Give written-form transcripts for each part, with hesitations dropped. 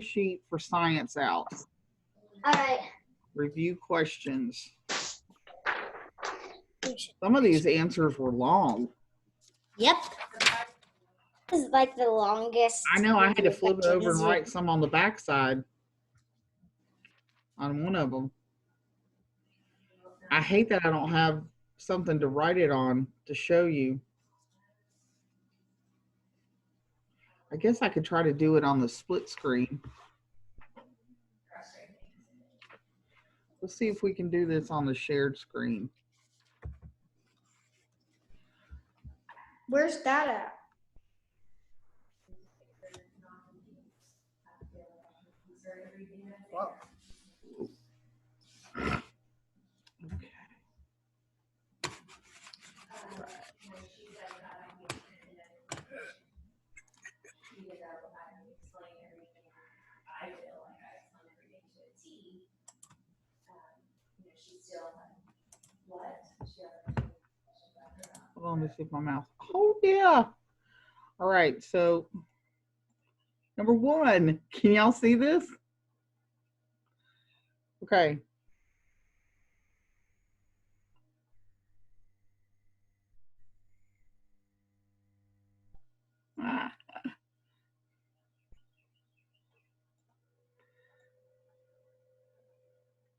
sheet for science out. All right. Review questions. Some of these answers were long. Yep. This is like the longest. I know, I had to flip it over and write some on the back side on one of them. I hate that I don't have something to write it on to show you. I guess I could try to do it on the split screen. Let's see if we can do this on the shared screen. Where's that at? Whoa. Okay. Hold on, let me see if my mouth. Oh yeah. All right, so number one, can y'all see this? Okay. Ah.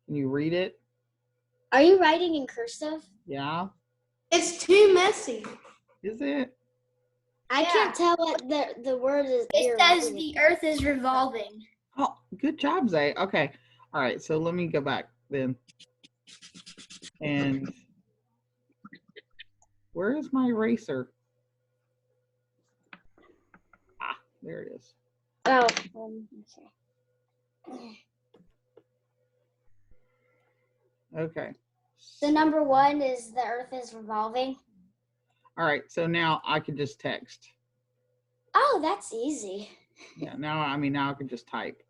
Can you read it? Are you writing in cursive? Yeah. It's too messy. Is it? I can't tell what the word is. It says the earth is revolving. Oh, good job, Zay. Okay. All right, so let me go back then. And where is my eraser? Ah, there it is. Oh. Okay. So number one is the earth is revolving. All right, so now I can just text. Oh, that's easy. Yeah, now I can just type.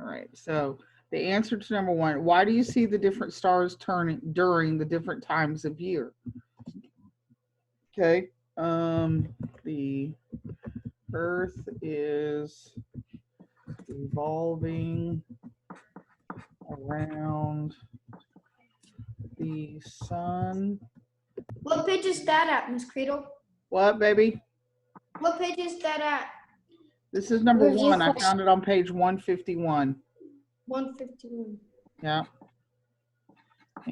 All right, so the answer to number one, why do you see the different stars turning during the different times of year? Okay, the earth is revolving around the sun. What page is that at, Miss Creedle? What, baby? What page is that at? This is number Review one. I question. found it on page 151. 151. Yeah.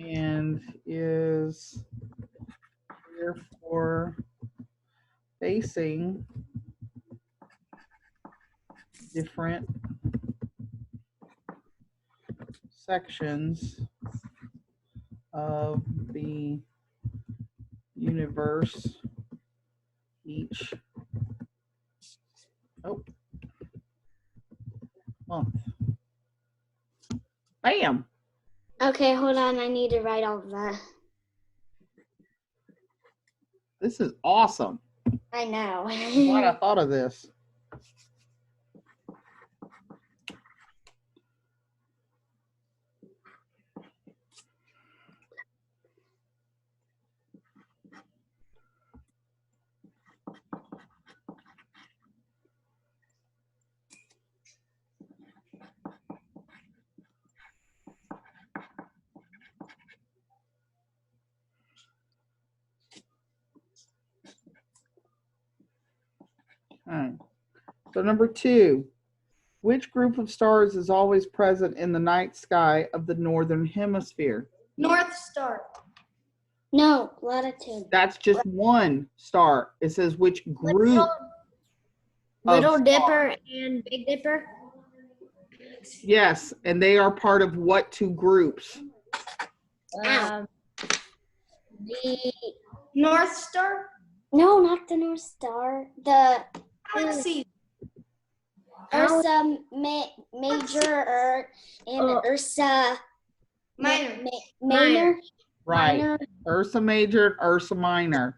And is therefore facing different sections of the universe each month. Bam! Okay, hold on. I need to write all of that. This is awesome. I know. I'm glad I thought of this. All right. So number two, which group of stars is always present in the night sky of the northern hemisphere? North Star. No, latitude. That's just one star. It says which group. Little of Dipper and Big Dipper. Yes, and they are part of what two groups? The North Star? No, not the North Star. The Galaxy. Ursa Major and Ursa Minor. Minor. Right. Minor. Ursa Major and Ursa Minor.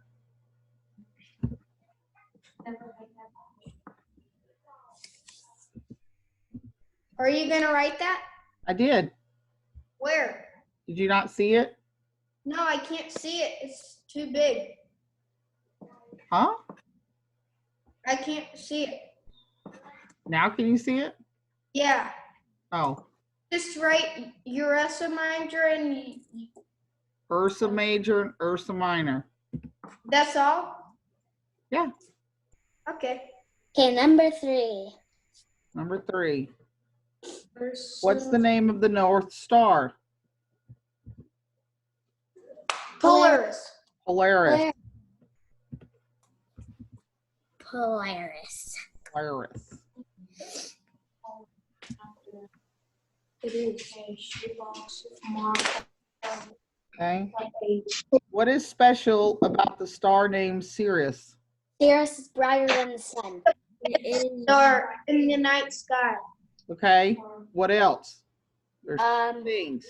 Are you going to write that? I did. Where? Did you not see it? No, I can't see it. It's too big. Huh? I can't see it. Now can you see it? Yeah. Oh, Just write Ursa Major and Ursa Major and Ursa Minor. that's all? Yeah. Okay. Okay, number 3. Number 3. What's the name of the North Star? Polaris. Polaris. Polaris. Polaris. Okay. What is special about the star named Sirius? Sirius is brighter than the sun. It is Star in the night sky. Okay. What else? There's Um, things.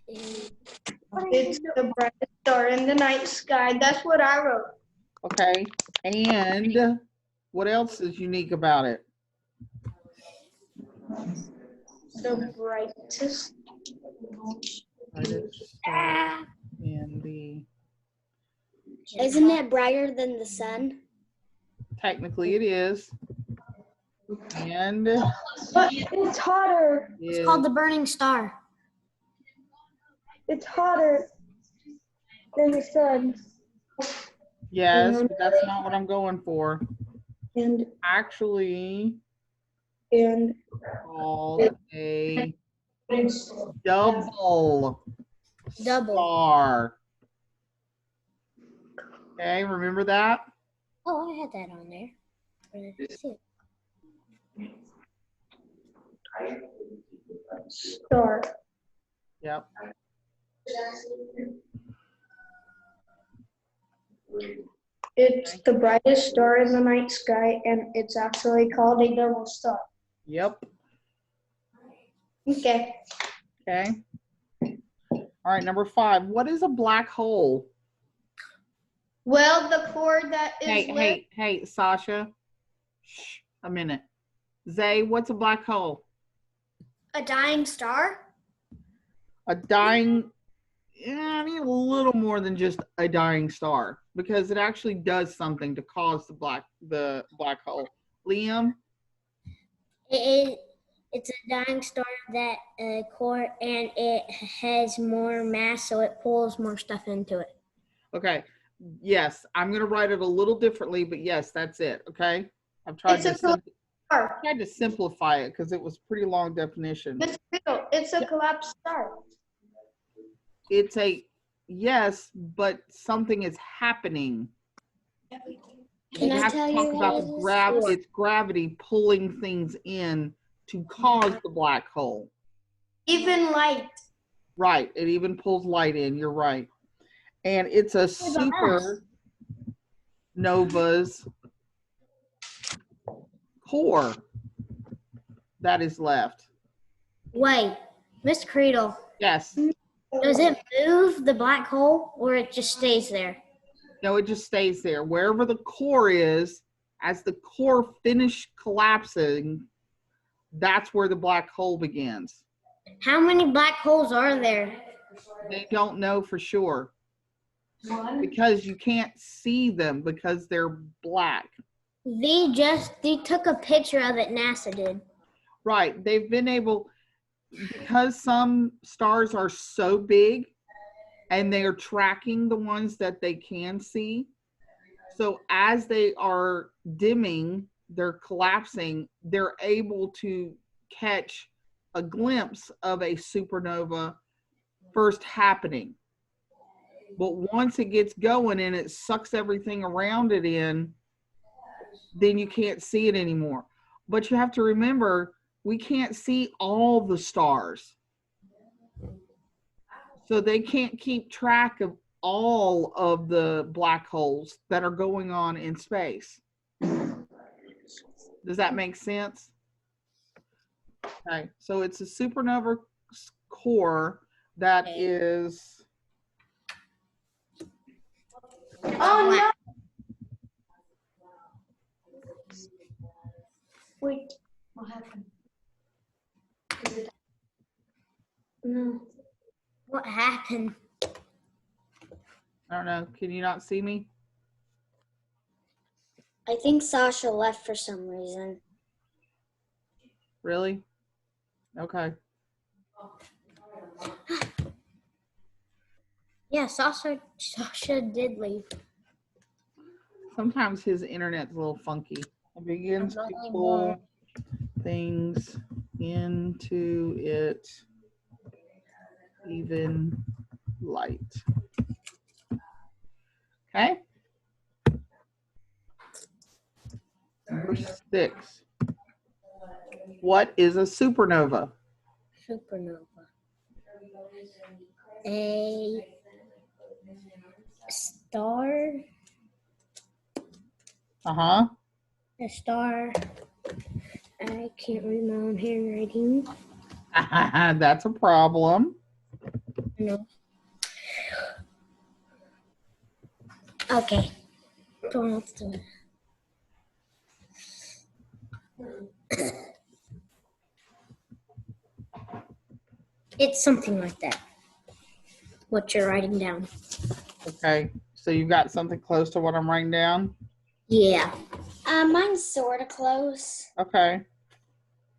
It's the brightest star in the night sky. That's what I wrote. Okay. And what else is unique about it? The brightest. Brightest star in the. isn't it brighter than the sun? Technically, it is. And But it's hotter. It's called the burning star. It's hotter than the sun. yes, but that's not what I'm going for. And Actually, and called a double star. Okay, remember that? Oh, I had that on there. Where did I see it? star. Yep. It's the brightest star in the night sky, and it's actually called a double star. Yep. Okay. Okay. All right, number 5. What is a black hole? Well, the core that is Hey, Sasha. Shh, a minute. Zay, what's a black hole? A dying star? A dying, yeah, I need a little more than just a dying star because it actually does something to cause the black hole. Liam? It's a dying star that core, and it has more mass, so it pulls more stuff into it. Okay. Yes, I'm going to write it a little differently, but yes, that's it. Okay. I've tried It's a star. to simplify it because it was pretty long definition. It's real. It's a collapsed star. It's a yes, but something is happening. Can I have tell to you talk about what it is? it's gravity pulling things in to cause the black hole. Even light. Right. It even pulls light in. You're right. And it's a supernova's core that is left. Wait, Miss Creedle, Yes. does it move the black hole, or it just stays there? No, it just stays there. Wherever the core is, as the core finishes collapsing, that's where the black hole begins. How many black holes are there? They don't know for sure because you can't see them because they're black. They took a picture of it, NASA did. Right. They've been able, because some stars are so big and they are tracking the ones that they can see. So as they are dimming, they're collapsing, they're able to catch a glimpse of a supernova first happening. But once it gets going and it sucks everything around it in, then you can't see it anymore. But you have to remember, we can't see all the stars. So they can't keep track of all of the black holes that are going on in space. Does that make sense? Okay, so it's a supernova core that is. Oh no! Wait, what happened? No. What happened? I don't know. Can you not see me? I think Sasha left for some reason. Really? Okay. Yeah, Sasha did leave. Sometimes his internet's a little funky. It begins to Not pull anymore. things into it, even light. Okay. Number 6. What is a supernova? Supernova. A star. Uh-huh. A star. I can't read my own handwriting. That's a problem. No. Okay. Don't know what to do. It's something like that. What you're writing down. Okay. So you've got something close to what I'm writing down? Yeah. Mine's sort of close. Okay.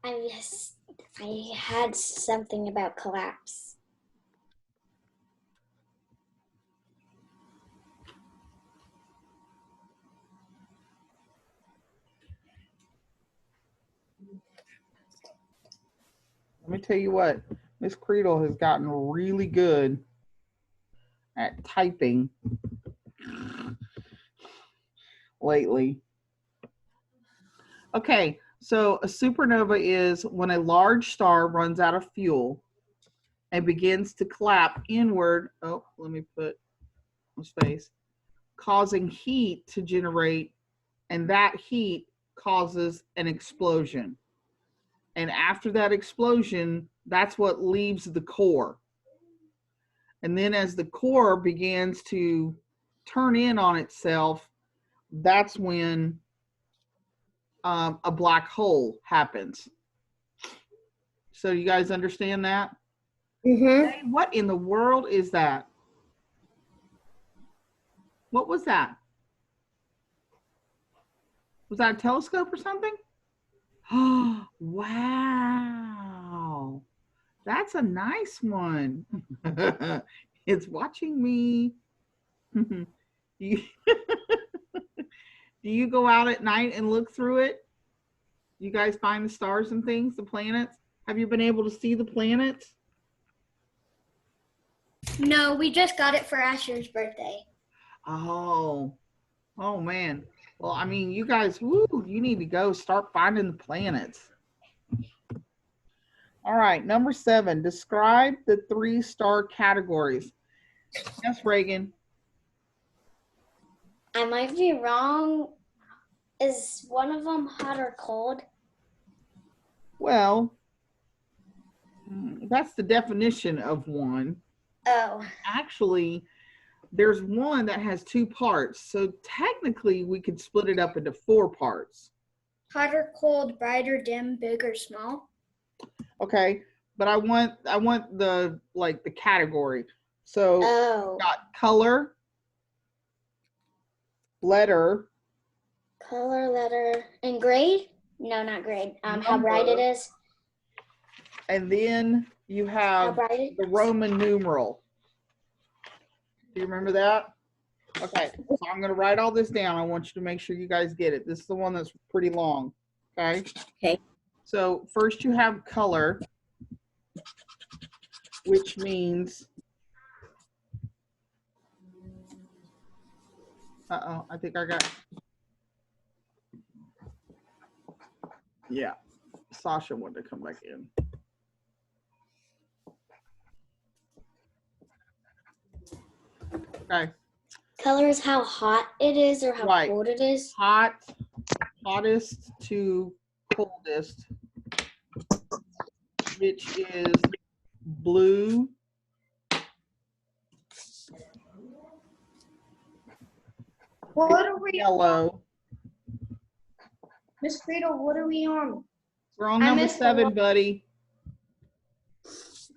I had something about collapse. Let me tell you what. Miss Creedle has gotten really good at typing lately. Okay, so a supernova is when a large star runs out of fuel and begins to collapse inward. Oh, let me put my space. Causing heat to generate, and that heat causes an explosion. And after that explosion, that's what leaves the core. And then as the core begins to turn in on itself, that's when a black hole happens. So you guys understand that? Mm-hmm. Hey, what in the world is that? What was that? Was that a telescope or something? Oh, wow. That's a nice one. It's watching me. Do you, do you go out at night and look through it? You guys find the stars and things, the planets? Have you been able to see the planets? No, we just got it for Asher's birthday. Oh man. Well, I mean, you guys, woo, you need to go start finding the planets. All right, number 7, describe the 3-star categories. Yes, Reagan. I might be wrong. Is one of them hot or cold? Well, that's the definition of one. Oh. Actually, there's one that has 2 parts. So technically, we could split it up into 4 parts. Hot or cold, bright or dim, big or small? Okay, but I want the the category. So Oh. got color, letter, Color, letter, and grade? No, not grade. How Number. bright it is? and then you How have bright it the is? Roman numeral. Do you remember that? Okay, so I'm going to write all this down. I want you to make sure you guys get it. This is the one that's pretty long. Okay? Okay. So first you have color, which means, I think I got, yeah, Sasha wanted to come back in. Okay, Color is how hot it is or how Right. cold it is? hottest to coldest, which is blue, What are we, yellow. Miss Creedle, what are we on? We're on I number missed the 7, one. buddy.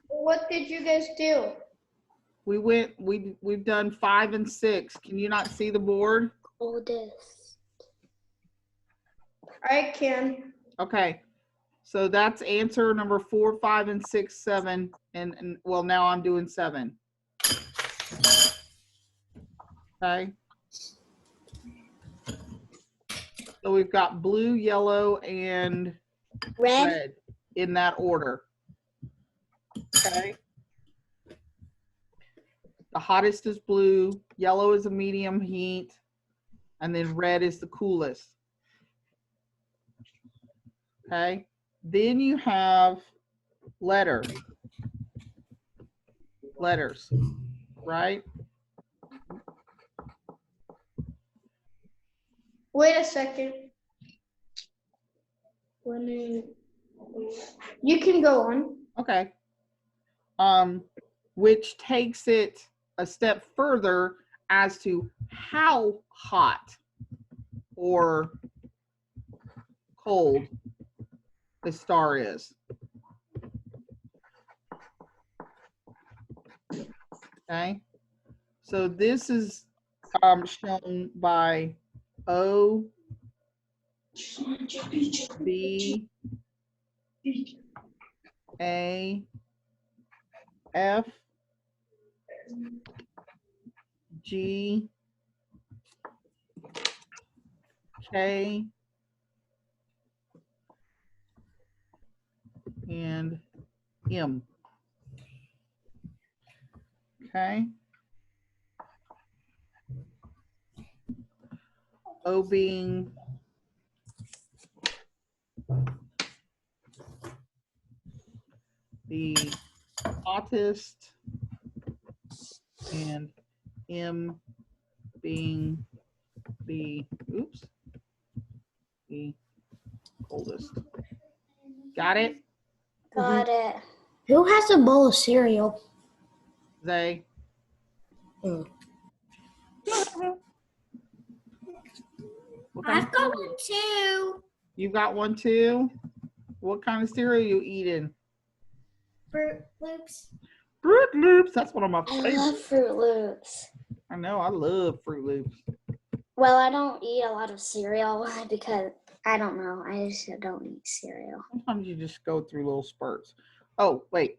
What did you guys do? We've done 5 and 6. Can you not see the board? Coldest. I can. Okay. So that's answer number 4, 5, and 6, 7. And well, now I'm doing 7. Okay. So we've got blue, yellow, and Red. red in that order. Okay. The hottest is blue, yellow is a medium heat, and then red is the coolest. Okay. Then you have letters, right? Wait a second. You can go on. Okay. Which takes it a step further as to how hot or cold the star is. Okay. So this is shown by O, B, A, F, G, K, and M. Okay. O being the hottest and M being the, the coldest. Got it? Got it. Who has a bowl of cereal? They. Hmm. What kind I've of got cereal? one too. You got one too? What kind of cereal you eating? Fruit Loops. Fruit Loops. That's one of my I favorites. love Fruit Loops. I know. I love Fruit Loops. Well, I don't eat a lot of cereal because I don't know. I just don't eat cereal. Sometimes you just go through little spurts. Oh, wait.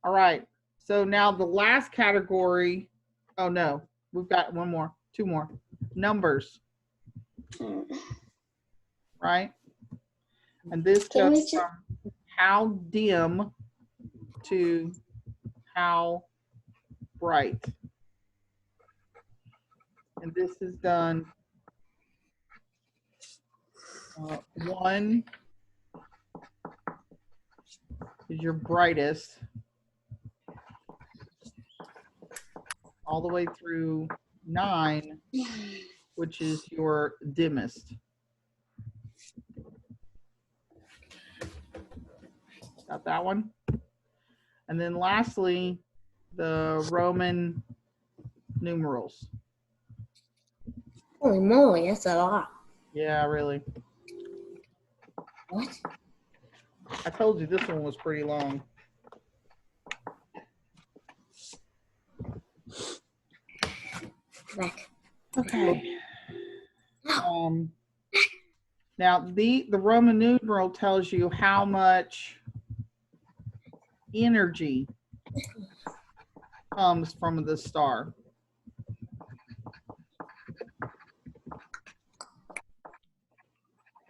All right. So now the last category. Oh, no. We've got one more. 2 more. Numbers. Mm. Right? And this Can we goes from how dim to how bright. And this is done 1 is your brightest, all the way through 9, which is your dimmest. Got that one? And then lastly, the Roman numerals. Holy moly, that's a lot. Yeah, really. What? I told you this one was pretty long. Back. Okay. Now the Roman numeral tells you how much energy comes from the star.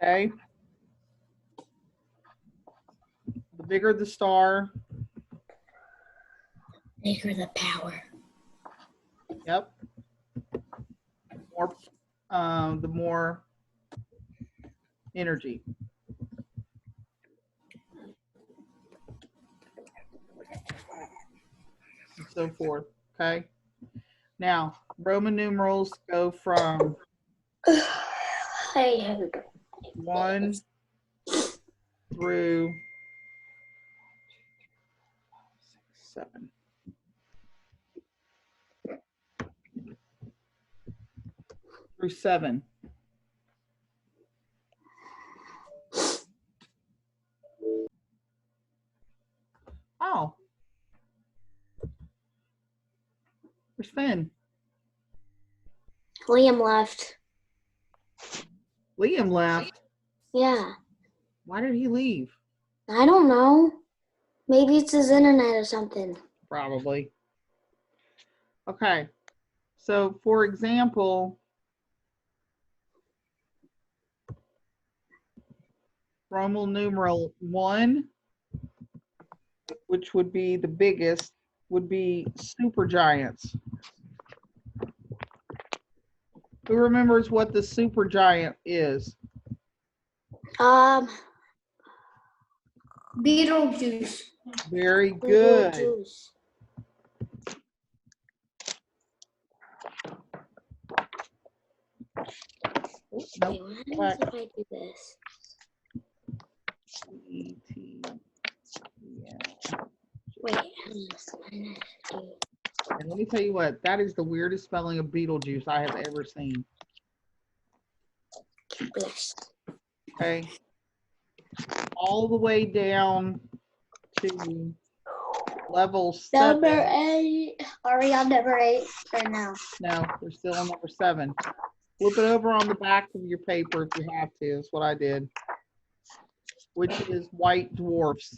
Okay. The bigger the star, Bigger the power. yep. The more energy. And so forth. Okay. Now, Roman numerals go from 1 through 7. Through 7. Oh. Where's Finn? Liam left. Liam left. Yeah. Why did he leave? I don't know. Maybe it's his internet or something. Probably. Okay. So, for example, Roman numeral 1, which would be the biggest, would be supergiants. Who remembers what the supergiant is? Beetlejuice. Very good. Beetlejuice. Oops, Wait, nope. what happens if I do this? Wait, And let me tell you what, that is the weirdest spelling of Beetlejuice I have ever seen. this. Okay. All the way down to level 7. Number 8. Are we on number 8 or no? No, we're still on number 7. Flip it over on the back of your paper if you have to. That's what I did. Which is white dwarfs.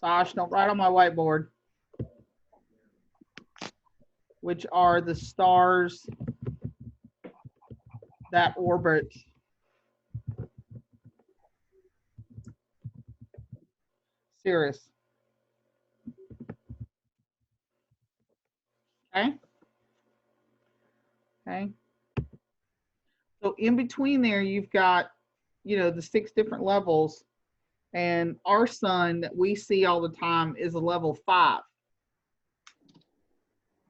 Sash, don't write on my whiteboard. Which are the stars that orbit Sirius. Okay. Okay. So in between there, you've got, you know, the 6 different levels, and our sun that we see all the time is a level 5.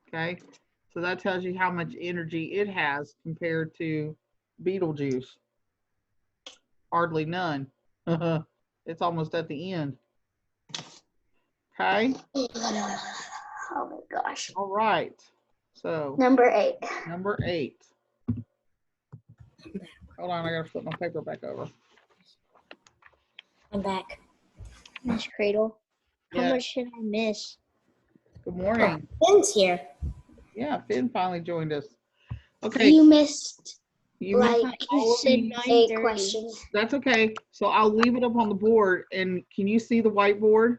Okay. So that tells you how much energy it has compared to Beetlejuice. Hardly none. It's almost at the end. Okay. Oh my gosh. All right. So Number 8. number 8. Hold on, I gotta flip my paper back over. I'm back. Miss Cradle. How Yeah. much did I miss? Good morning. Finn's here. Yeah, Finn finally joined us. Okay. You missed You like missed all of said these. 8 9:30. questions. That's okay. So I'll leave it up on the board. And can you see the whiteboard?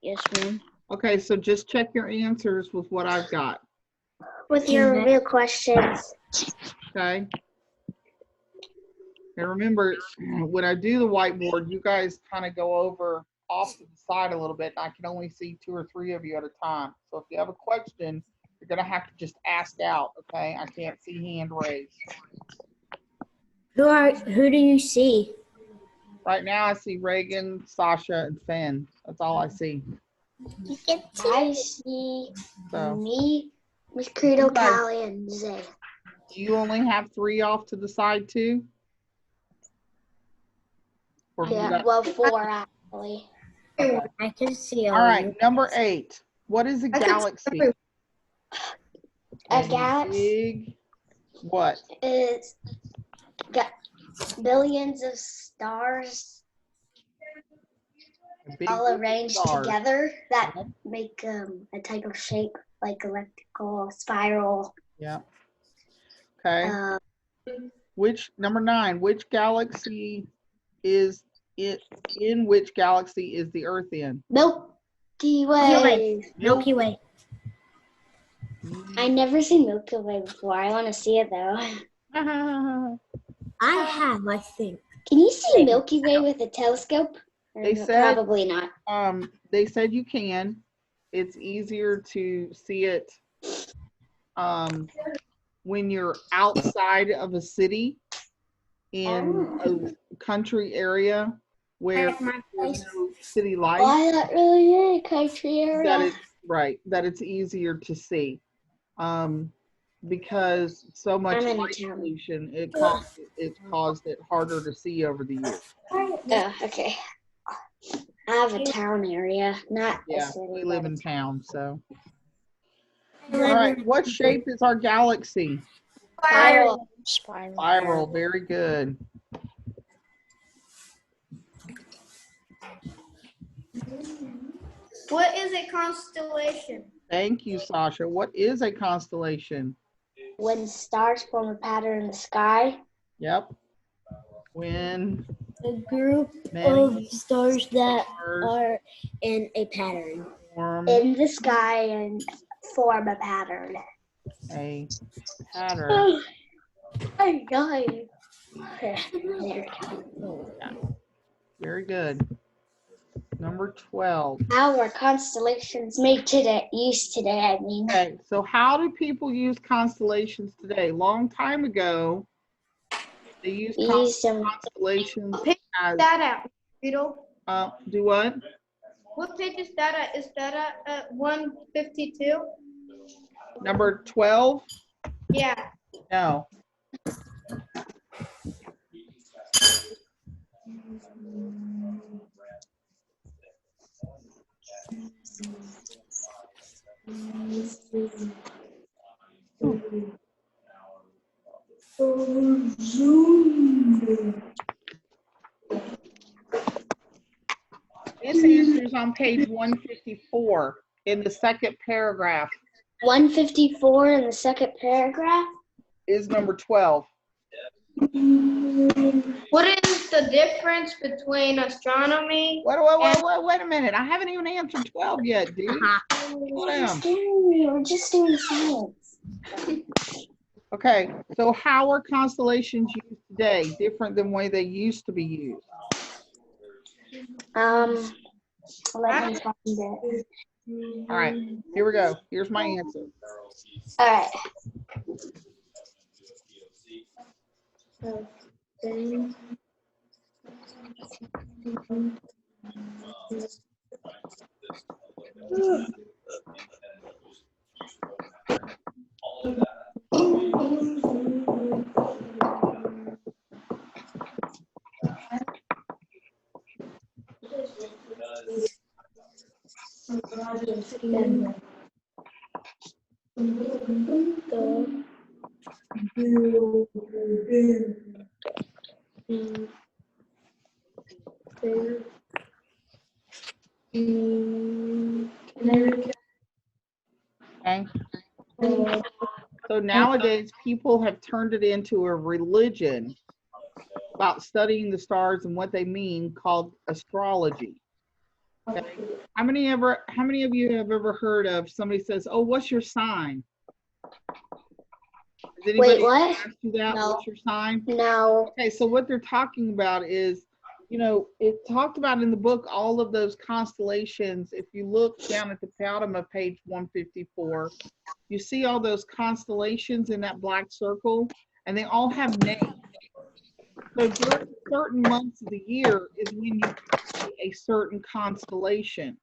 Yes, ma'am. Okay, so just check your answers with what I've got. With your real questions. Okay. And remember, when I do the whiteboard, you guys kind of go over off to the side a little bit. I can only see 2 or 3 of you at a time. So if you have a question, you're going to have to just ask out, okay? I can't see hand raised. Who do you see? Right now, I see Reagan, Sasha, and Finn. That's all I see. I see So me, Miss Credo, You guys- Callie, and Zay. do you only have 3 off to the side too? Or you Yeah, got- well, 4 actually. okay. I can see All right, number 8. What is a I could- galaxy? A galaxy Big what? is got billions of stars A big all group of arranged stars. together that Yep. make a type of shape like elliptical, spiral. Yeah. Okay. Which number 9? Which galaxy is it? In which galaxy is the Earth in? Milky Way. Milky Way. I never seen Milky Way before. I want to see it though. I have, I think. Can you see Milky Way with a telescope? Or They no, said- probably not. They said you can. It's easier to see it when you're outside of a city in a country area where At my there's place. no city lights. Why not really in a country That area? it's right, that it's easier to see. Because so much I'm in a light town. pollution, it's caused it harder to see over the years. Oh, okay. I have a town area, not a Yeah, city. we live but in a town, so. I All live right, in- what shape is our galaxy? spiral. Spiral, very good. What is a constellation? Thank you, Sasha. What is a constellation? When stars form a pattern in the sky. Yep. When A group many of stars that stars are in a pattern. form In the sky and form a pattern. a pattern. I died. Very good. Number 12. How are constellations made today? Used today, I mean. Okay, so how do people use constellations today? Long time ago, they used We used them. constellations Pick as, that at, Beetle. do what? What page is that at? Is that at 152? Number 12? Yeah. No. This answer is on page 154 in the second paragraph 154 in the second paragraph. is number 12. What is the difference between astronomy? Wait a minute. I haven't even answered 12 yet, dude. Slow down. We're just doing science. Okay, so how are constellations used today different than the way they used to be used? Let me find it. All right, here we go. Here's my answer. All right. Okay. So nowadays, people have turned it into a religion about studying the stars and what they mean, called astrology. Okay. How many of you have ever heard of somebody says, "Oh, what's your sign?" Has anybody Wait, what? asked you that? No. What's your sign? No. Okay, so what they're talking about is, you know, it talked about in the book all of those constellations. If you look down at the bottom of page 154, you see all those constellations in that black circle, and they all have names. So during certain months of the year is when you see a certain constellation.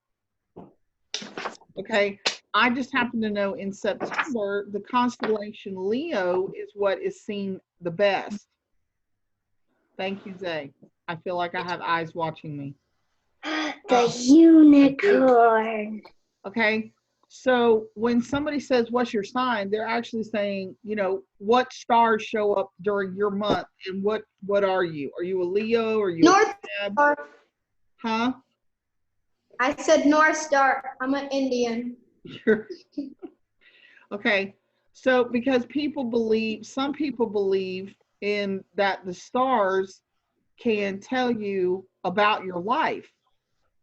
Okay, I just happen to know in September, the constellation Leo is what is seen the best. Thank you, Zay. I feel like I have eyes watching me. The unicorn. Okay, so when somebody says, "What's your sign?" they're actually saying, you know, what stars show up during your month, and what are you? Are you a Leo? Are you North a Leb? Star. Huh? I said North Star. I'm an Indian. Okay, so because some people believe in that the stars can tell you about your life,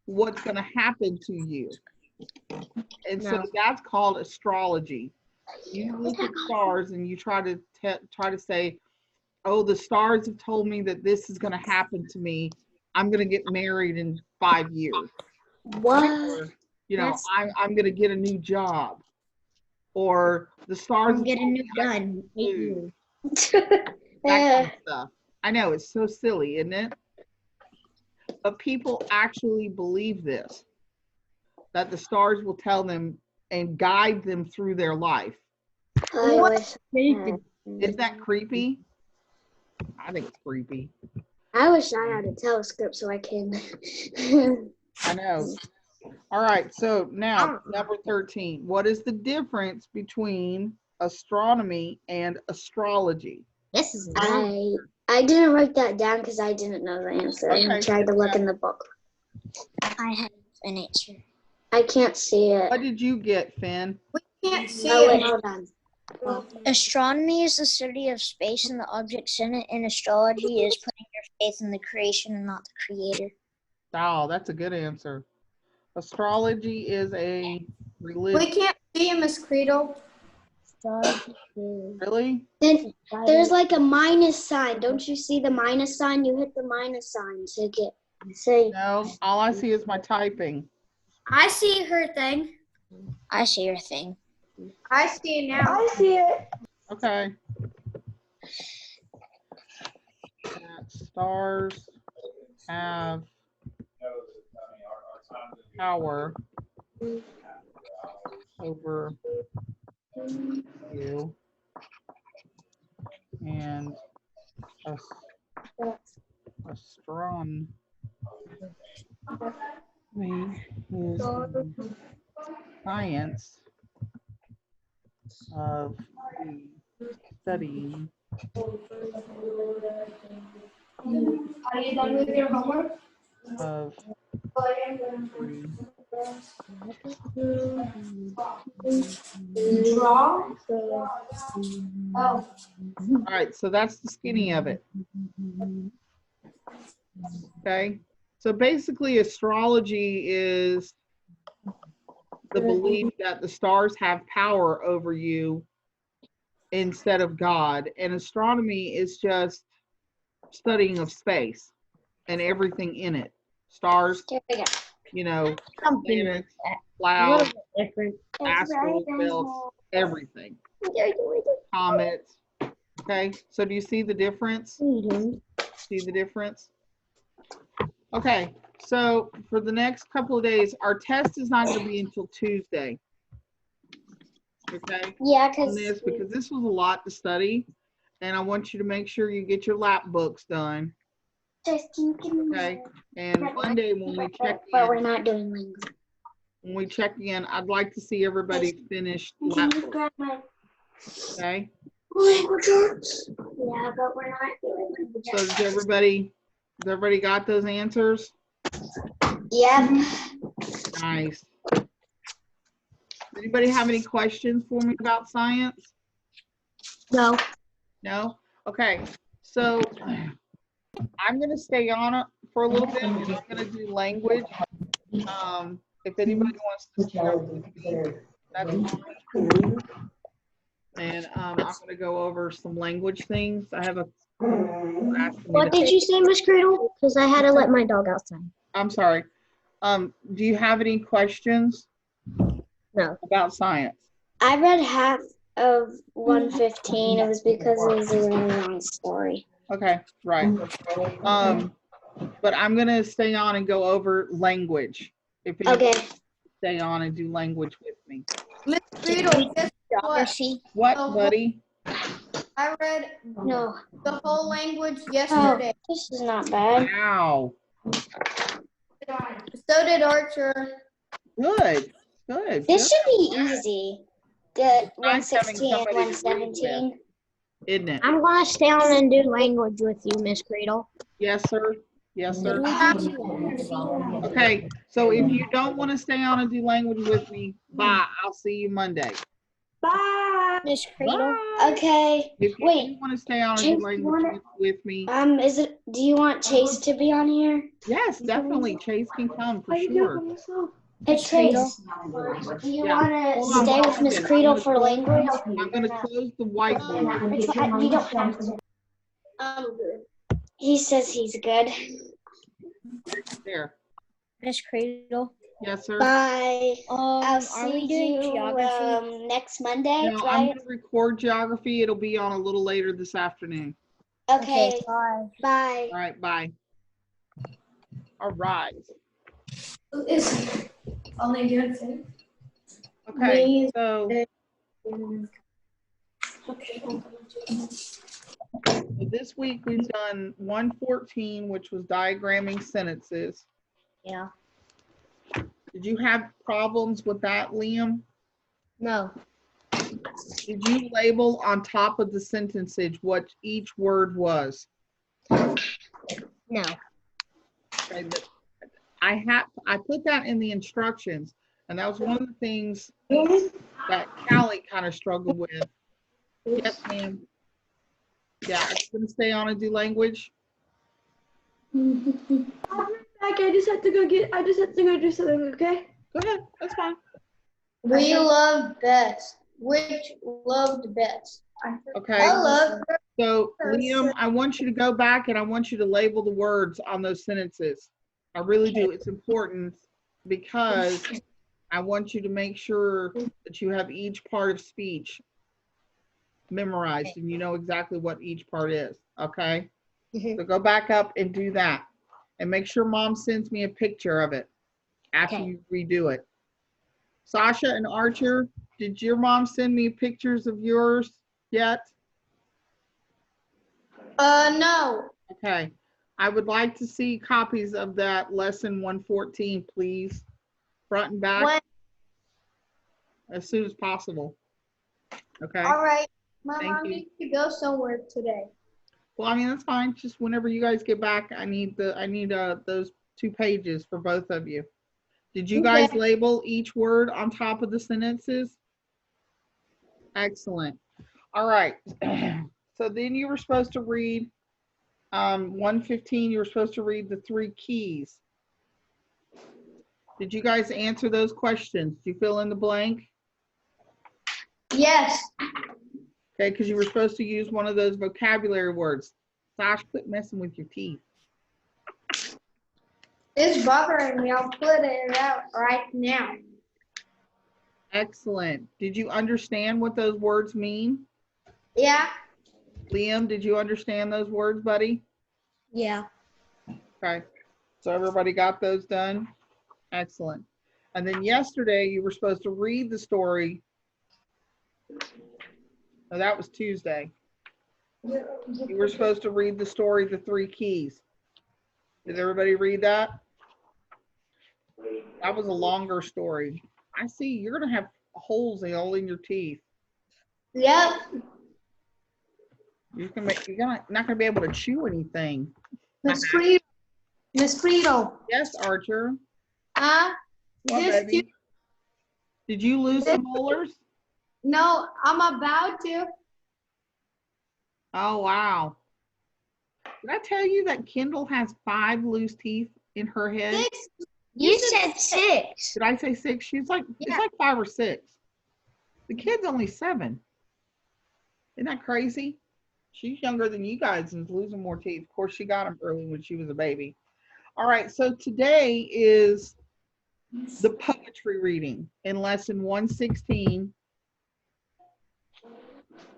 what's going to happen to you. And so that's called astrology. You look at stars and you try to say, "Oh, the stars have told me that this is going to happen to me. I'm going to get married in 5 years." What? Or, you know, I'm going to get a new job. Or the stars I'm getting new gun. that kind of stuff. I know, it's so silly, isn't it? But people actually believe this, that the stars will tell them and guide them through their life. Is that creepy? I think it's creepy. I wish I had a telescope so I can. I know. All right, so now number 13. What is the difference between astronomy and astrology? This is I didn't write that down because I didn't know the answer. Okay. I tried to look in the book. I have an answer. I can't see it. What did you get, Finn? Can't see Oh, wait, it. hold on. Astronomy is the study of space and the objects in it, and astrology is putting your faith in the creation and not the creator. Oh, that's a good answer. Astrology is a We religion. can't see it, Miss Creedle. Astrology is Really? Then there's like a minus sign. Don't you see the minus sign? You hit the minus sign to get. So No, all I see is my typing. I see her thing. I see your thing. I see it now. I see it. Okay. That stars have power over you, and astronomy is the science of the studying Are you done with your homework? of Draw. Oh. all right, so that's the skinny of it. Okay, so basically astrology is the belief that the stars have power over you instead of God, and astronomy is just studying of space and everything in it. Stars, there we go. you know, Something planets, a clouds, little bit different. asteroid belts, everything, comets. Okay, so do you see the difference? See the difference? Okay, so for the next couple of days, our test is not going to be until Tuesday. Okay, Yeah, on this because this was a lot to study, and I want you to make sure you get your lap books done. Okay, and Monday when we check But we're in, not doing language. I'd like to see everybody finish lap Can you books. grab my Okay, language arts? Yeah, but we're not doing language so arts. has everybody got those answers? Yeah. Nice. Anybody have any questions for me about science? No. No? Okay, so I'm going to stay on it for a little bit, and I'm going to do language. If anybody wants to start with me, that's fine. And I'm going to go over some language things. I have a. What did you say, Miss Cradle? Because I had to let my dog outside. I'm sorry. Do you have any questions? No. About science? I read half of 115. It was because it was a really long story. Okay, right. But I'm going to stay on and go over language. If anybody Okay. stay on and do language with me. Miss Creedle, guess what? Geography. What, Oh, buddy? I read No. the whole language Oh, yesterday. this is not bad. Wow. So did Archer. Good. Good. This good. should be easy. The Nice having 116 and somebody to read 117. Isn't it? I'm going to stay on and do language with you, Miss Cradle. Yes, sir. Yes, sir. Oh. Okay. So if you don't want to stay on and do language with me, bye. I'll see you Monday. Bye. Miss Cradle. Bye. Okay. If you Wait. want to stay on and Chase, do language with me, Do you want Chase to be on here? yes, definitely. Chase can come for sure. Hey, Miss Cradle. Chase. Do you Yeah. want Hold to on, stay hold with on. Miss Creedle for language? I'm going to close the whiteboard. You don't. He says he's good. There. Miss Cradle. Yes, sir. Bye. I'll Are see we doing you geography? next Monday, No, I'm right? going to record geography. It'll be on a little later this afternoon. Okay. Bye. Bye. All right, bye. All right. Is only good thing. Okay, so this week we've done 114, which was diagramming sentences. Yeah. Did you have problems with that, Liam? No. Did you label on top of the sentences what each word was? No. Okay, but I put that in the instructions, And that was one of the things that Callie kind of struggled with. Yes, ma'am. Yeah, I'm gonna stay on and do language. Back, I just have to go do something, okay? Go ahead, that's fine. We love best. Which loved best? Okay, I love so Liam, I want you to go back and I want you to label the words on those sentences. I really do. It's important because I want you to make sure that you have each part of speech memorized and you know exactly what each part is, okay? So go back up and do that. And make sure mom sends me a picture of it after Okay. you redo it. Sasha and Archer, did your mom send me pictures of yours yet? no. Okay. I would like to see copies of that lesson 114, please. Front and back When, as soon as possible. Okay. all right. My Thank mom you. needs to go somewhere today. Well, I mean, that's fine. Just whenever you guys get back, I need those 2 pages for both of you. Did you guys Okay. label each word on top of the sentences? Excellent. All right. So then you were supposed to read 115. You were supposed to read the 3 keys. Did you guys answer those questions? Do you fill in the blank? Yes. Okay, because you were supposed to use one of those vocabulary words. Sash, quit messing with your teeth. It's bothering me. I'll put it out right now. Excellent. Did you understand what those words mean? Yeah. Liam, did you understand those words, buddy? Yeah. Okay. So everybody got those done? Excellent. And then yesterday you were supposed to read the story. No, that was Tuesday. You were supposed to read the story, The 3 Keys. Did everybody read that? That was a longer story. I see you're going to have holes all in your teeth. Yep. You're not going to be able to chew anything. Miss Creedle. Miss Creedle. Yes, Archer. Huh? What, This baby? too- Did you lose some molars? No, I'm about to. Oh, wow. Did I tell you that Kendall has 5 loose teeth in her head? 6. You said 6. Did I say 6? She's like, Yeah. it's like 5 or 6. The kid's only 7. Isn't that crazy? She's younger than you guys and is losing more teeth. Of course, she got them early when she was a baby. All right, so today is the poetry reading in lesson 116.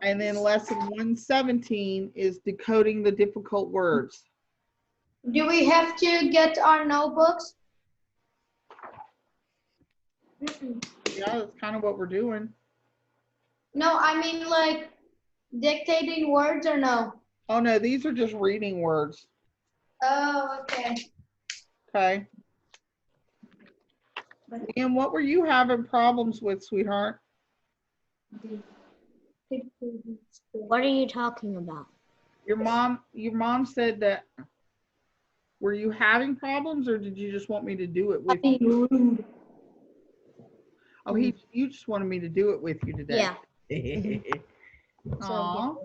And then lesson 117 is decoding the difficult words. Do we have to get our notebooks? Yeah, that's kind of what we're doing. No, I mean like dictating words or no? Oh, no, these are just reading words. Oh, okay. Okay. And what were you having problems with, sweetheart? What are you talking about? Your mom said that. Were you having problems or did you just want me to do it with you? Oh, you just wanted me to do it with you today. Yeah. Aw.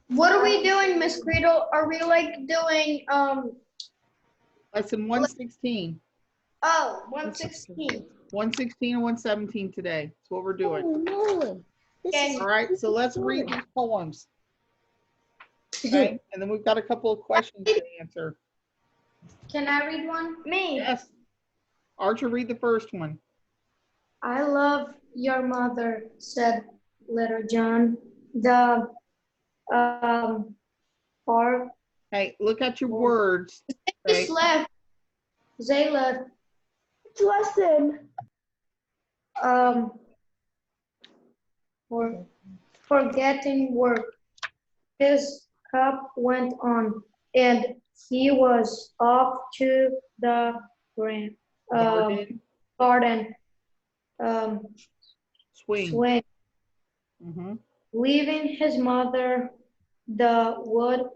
What are we doing, Miss Creedle? Are we like doing Lesson 116. 116? 116 and 117 today. That's what we're doing. Oh, no. This Okay. is All right, so let's read these poems. Okay, and then we've got a couple of questions to answer. Can I read one? Me. Yes. Archer, read the first one. I love your mother, said Little John. The park Hey, look at your words. Okay. Just left. they left Lesson. for forgetting work. His cup went on, and he was off to the Garden. garden Swing. swing, Mhm. leaving his mother the wood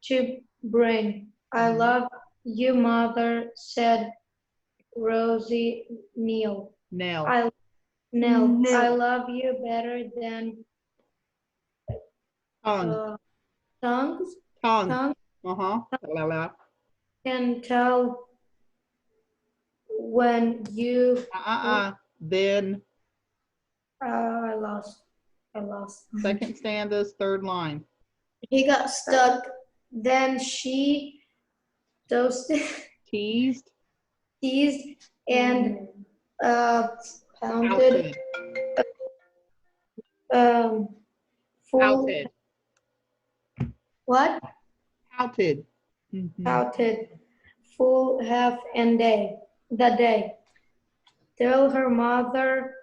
to bring. I love you, mother, said Rosie Neal. Nell. I love you better than Tongue. tongues Tongue. Uh-huh. La, la. can tell when you. Then I lost. second stanza's third line. He got stuck. Then she toasted, Teased. teased, and pounded. Pouted. Full. Pouted. What? Pouted. Mhm. Pouted. Full half and the day. Till her mother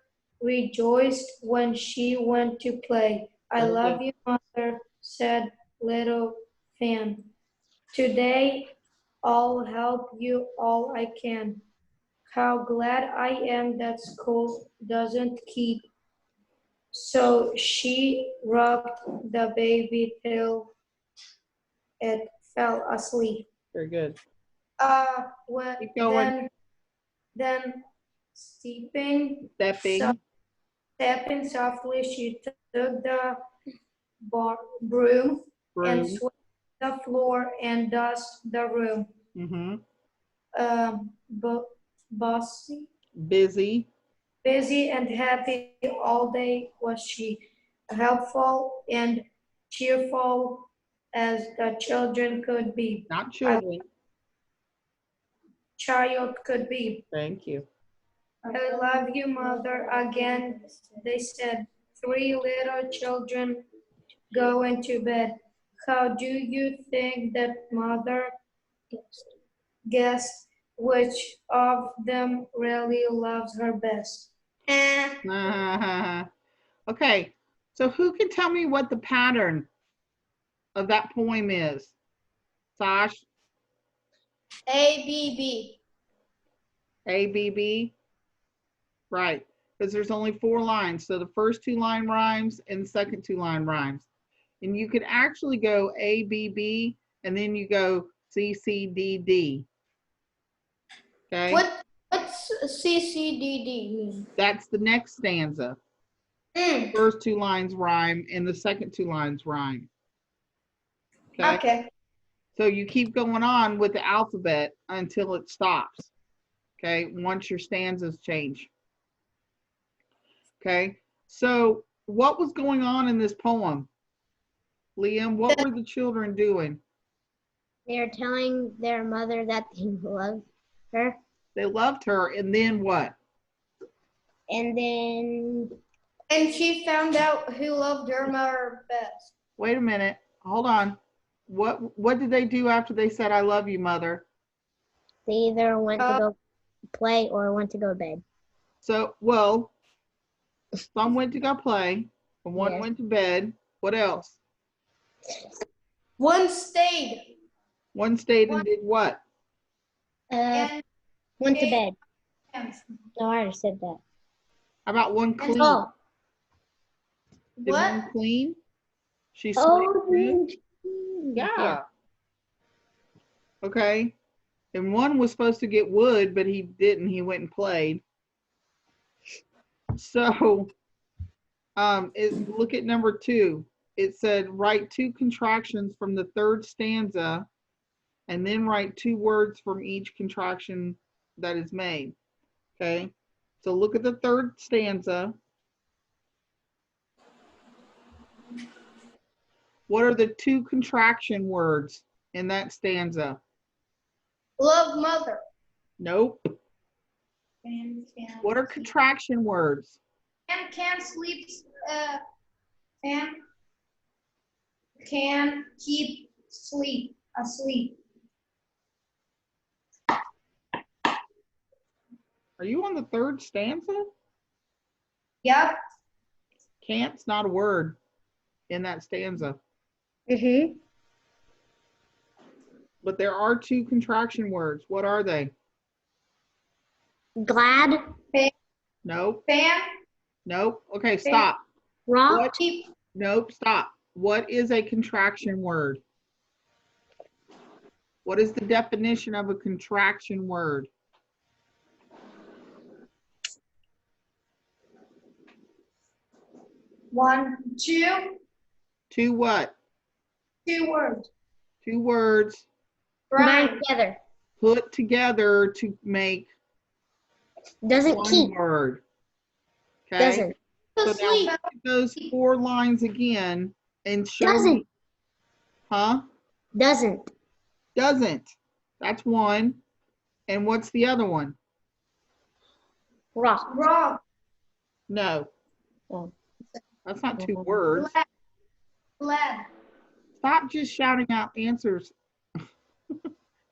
rejoiced when she went to play. I Very love good. you, mother, said little Fan. Today I'll help you all I can. How glad I am that school doesn't keep. So she rocked the baby till it fell asleep. Very good. When, Keep going. then stepping softly, she took the broom and Broom. swept the floor and dusted the room. Mm-hmm. Busy Busy. and happy all day was she, helpful and cheerful as the children could be. Not children. Child could be. Thank you. I love you, mother, again, they said. 3 little children going to bed. How do you think that mother guessed which of them really loves her best? Okay, so who can tell me what the pattern of that poem is? Sash? ABB. ABB? Right, because there's only 4 lines. So the first 2 line rhymes and the second 2 line rhymes. And you could actually go ABB and then you go CCDD. Okay? What's CCDD mean? That's the next stanza. First 2 lines rhyme and the second 2 lines rhyme. Okay. So you keep going on with the alphabet until it stops. Okay, once your stanzas change. Okay, so what was going on in this poem? Liam, what were the children doing? They're telling their mother that they love her. They loved her, and then what? And then And she found out who loved her mother best. Wait a minute, hold on. What did they do after they said, I love you, mother? they either went to go play or went to go to bed. So, well, some went to go play, and one Yes. went to bed. What else? One stayed. One stayed and did what? And Went to bed. and No, I already said that. How about one clean? Oh, Did what? one clean? She oh, swept it? Yeah. Okay. And one was supposed to get wood, but he didn't. He went and played. So, look at number 2. It said write 2 contractions from the 3rd stanza, and then write 2 words from each contraction that is made. Okay. So look at the 3rd stanza. What are the 2 contraction words in that stanza? Love mother. Nope. What are contraction words? And can sleep. And can keep asleep. Are you on the 3rd stanza? Yep. Can't's not a word in that stanza. Mm-hmm. But there are 2 contraction words. What are they? Glad. Nope. Fan. Nope. Okay, stop. Rock. What? Nope, stop. What is a contraction word? What is the definition of a contraction word? 1, 2, Two what? 2 words. 2 words Combined Rhyme. together. put together to make Doesn't one keep. word. Okay. Doesn't. So now Sleep. look at those 4 lines again and show me. Doesn't. Huh? Doesn't. Doesn't. That's one. And what's the other one? Rock. Rock. No. Oh. That's not 2 words. Lab. Stop just shouting out answers.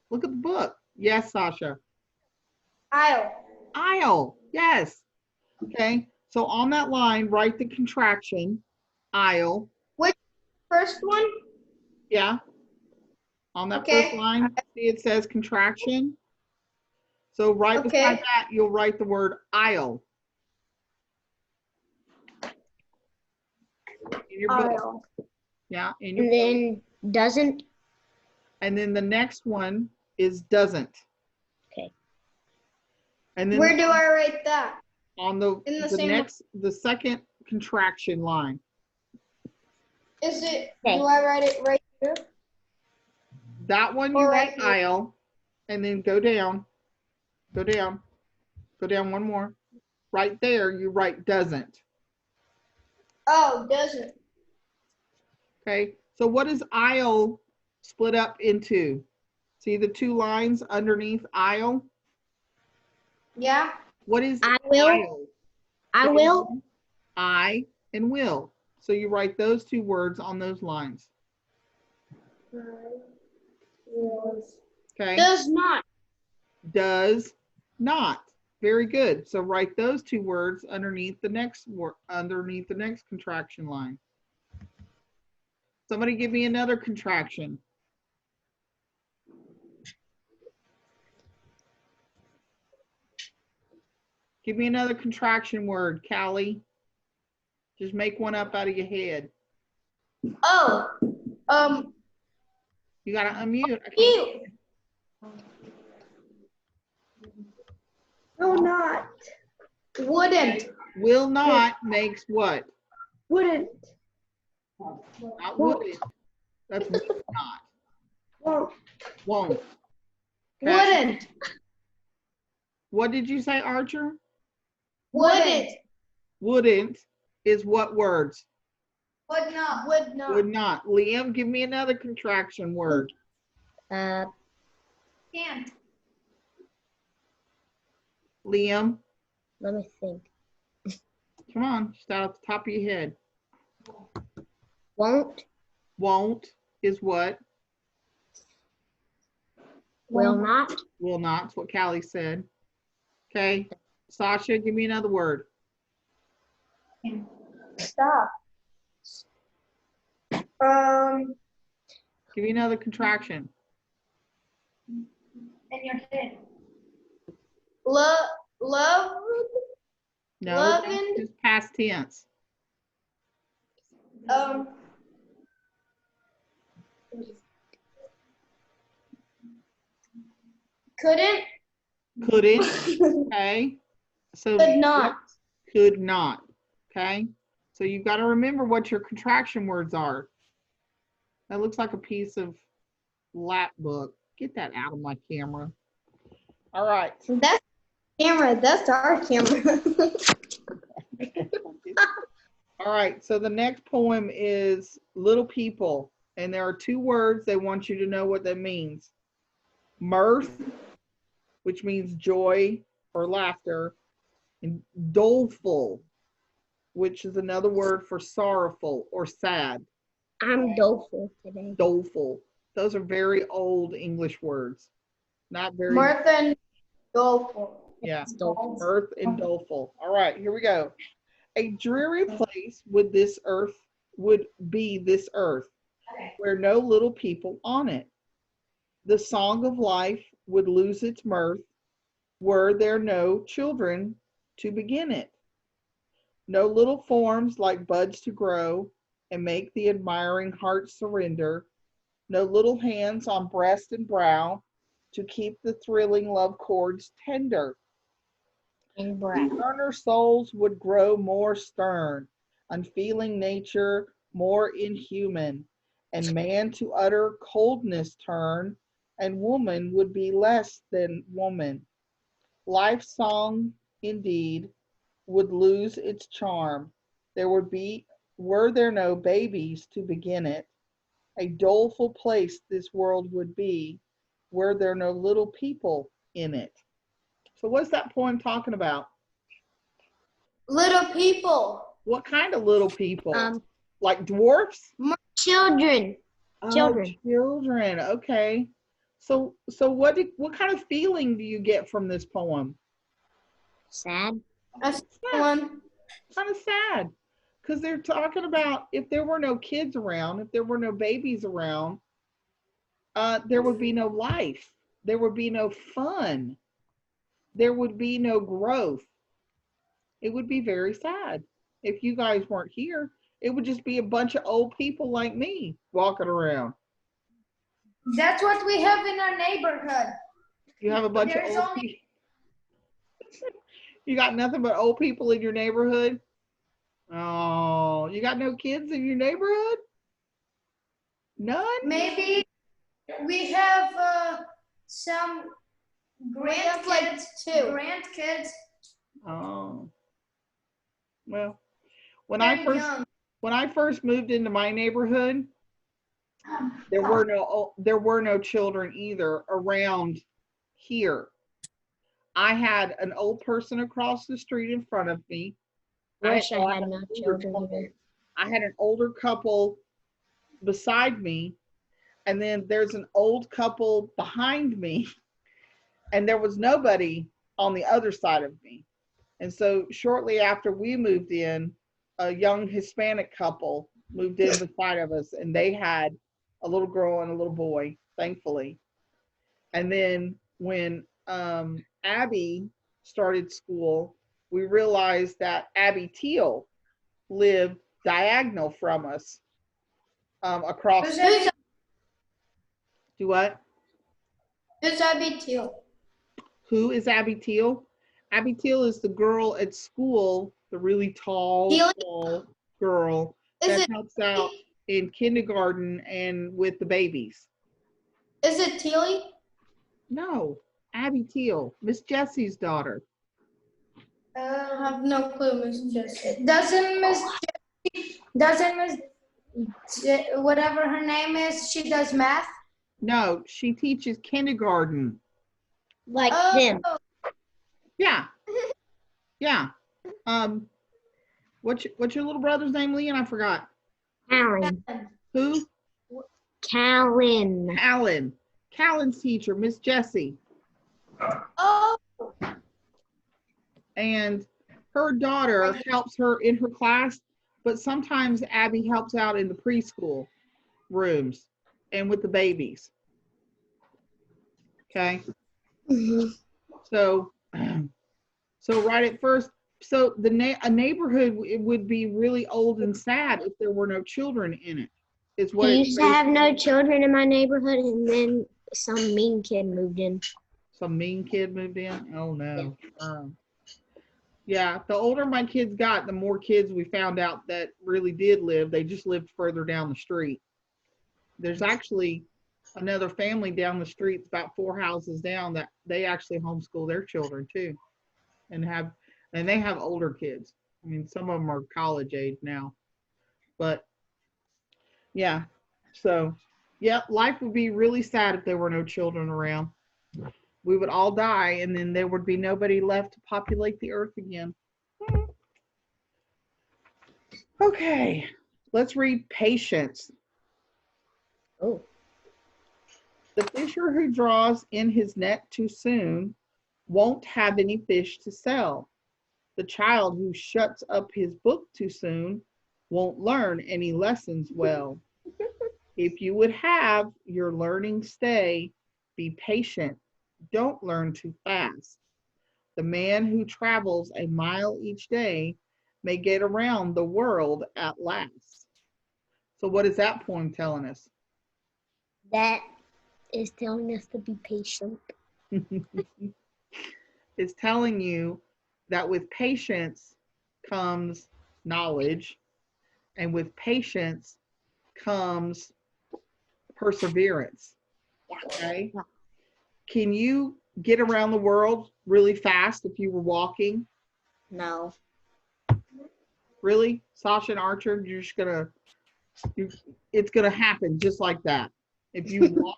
Look at the book. Yes, Sasha. Aisle. Aisle. Yes. Okay. So on that line, write the contraction. Aisle. First one. Yeah. On that Okay. first line, see it says contraction. So right Okay. beside that, you'll write the word aisle. In your book. Aisle. Yeah. In your And book. then doesn't. And then the next one is doesn't. Okay. And then Where do I write that? on the in the same- the second contraction line. Is it? Okay. Do I write it right here? That one you Or write right here. aisle, and then go down, go down, go down one more. Right there, you write doesn't. Oh, doesn't. Okay, so what is aisle split up into? See the 2 lines underneath aisle? Yeah. What is I will. aisle? I will. I and will. So you write those 2 words on those lines. Okay. Does not. Does not. Very good. So write those 2 words underneath the next word, underneath the next contraction line. Somebody give me another contraction. Give me another contraction word, Callie. Just make one up out of your head. Oh. You gotta unmute. I can't- You. No, not. Wouldn't. Will not makes what? Wouldn't. Not wouldn't. That's will not. Won't. Won't. Okay. Wouldn't. What did you say, Archer? Wouldn't. Wouldn't is what words? Would not. Would not. Would not. Liam, give me another contraction word. Can't. Liam, Let me think. come on, just out of the top of your head. Won't. Won't is what? Will not. Will not. Is what Callie said. Okay. Sasha, give me another word. Stop. Give me another contraction. In your head. Love. No, Loving. that's just past tense. Couldn't. Couldn't. Okay. So Could not. could not. Okay. So you've got to remember what your contraction words are. That looks like a piece of lap book. Get that out of my camera. All right. That's camera. That's our camera. All right. So the next poem is Little People. And there are 2 words they want you to know what that means. Mirth, which means joy or laughter, and doleful, which is another word for sorrowful or sad. I'm doleful today. Doleful. Those are very old English words. Not very, Martha and Doleful. yeah. It's doleful. Mirth and doleful. All right, here we go. A dreary place would be this earth, where no little people on it. The song of life would lose its mirth, were there no children to begin it. No little forms like buds to grow and make the admiring heart surrender. No little hands on breast and brow to keep the thrilling love chords tender. And brown. Sterner souls would grow more stern, unfeeling nature more inhuman, and man to utter coldness turn, and woman would be less than woman. Life's song, indeed, would lose its charm. There would be, were there no babies to begin it, a doleful place this world would be, were there no little people in it. So what's that poem talking about? Little people. What kind of little people? Um, Like dwarfs? children. Oh, Children. children. Okay. So what kind of feeling do you get from this poem? Sad. That's one. Kind of sad, because they're talking about if there were no kids around, if there were no babies around, there would be no life. There would be no fun. There would be no growth. It would be very sad if you guys weren't here. It would just be a bunch of old people like me walking around. That's what we have in our neighborhood. You have a bunch There's of old only- people. You got nothing but old people in your neighborhood? Oh, you got no kids in your neighborhood? None? Maybe we have some grandkids too. Grandkids. Oh. Well, when Very I first moved into my neighborhood, there were no children either around here. I had an old person across the street in front of me. Wish I had an no older children couple. either. I had an older couple beside me, and then there's an old couple behind me, and there was nobody on the other side of me. And so shortly after we moved in, a young Hispanic couple moved in beside of us, and they had a little girl and a little boy, thankfully. And then when Abby started school, we realized that Abby Teal lived diagonal from us across. Who's Do what? Abby Teal? Who is Abby Teal? Abby Teal is the girl at school, the really tall girl Is that helps out in kindergarten and with the babies. Is it Tealy? No, Abby Teal, Miss Jessie's daughter. I have no clue, Miss Jessie. Doesn't Miss whatever her name is, she does math? No, she teaches kindergarten. Like Oh, him. Yeah. Yeah. What's your little brother's name, Leon? I forgot. Callan. Who? Callan. Callan. Callan's teacher, Miss Jessie. oh, And her daughter helps her in her class, but sometimes Abby helps out in the preschool rooms and with the babies. Okay. So right at first, so a neighborhood, it would be really old and sad if there were no children in it. Is what We it used to have no children in my neighborhood, and then some mean kid moved in. Some mean kid moved in. Oh no. Yeah, the older my kids got, the more kids we found out that really did live. They just lived further down the street. There's actually another family down the street, about 4 houses down, that they actually homeschool their children too, and they have older kids. I mean, some of them are college age now, but yeah. So yeah, life would be really sad if there were no children around. We would all die, and then there would be nobody left to populate the earth again. Okay, let's read Patience. Oh. The fisher who draws in his net too soon won't have any fish to sell. The child who shuts up his book too soon won't learn any lessons well. If you would have your learning stay, be patient. Don't learn too fast. The man who travels a mile each day may get around the world at last. So what is that poem telling us? That is telling us to be patient. It's telling you that with patience comes knowledge, And with patience comes perseverance. Okay. Can you get around the world really fast if you were walking? No. Really? Sasha and Archer, you're just gonna, it's gonna happen just like that. If you walk,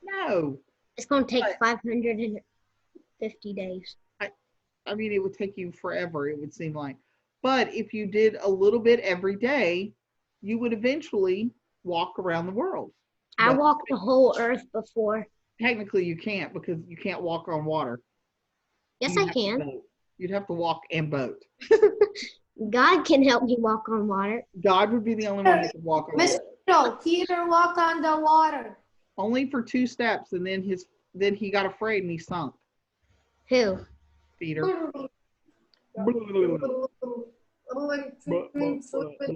no. It's going to take But- 550 days. I mean, it would take you forever, it would seem like. But if you did a little bit every day, you would eventually walk around the world. I But walked the whole earth before. technically you can't because you can't walk on water. Yes, You'd I have to can. boat. You'd have to walk and boat. God can help me walk on water. God would be the only one that could walk on Miss water. No, Peter walk on the water. Only for 2 steps, and then he got afraid and he sunk. Who? Peter.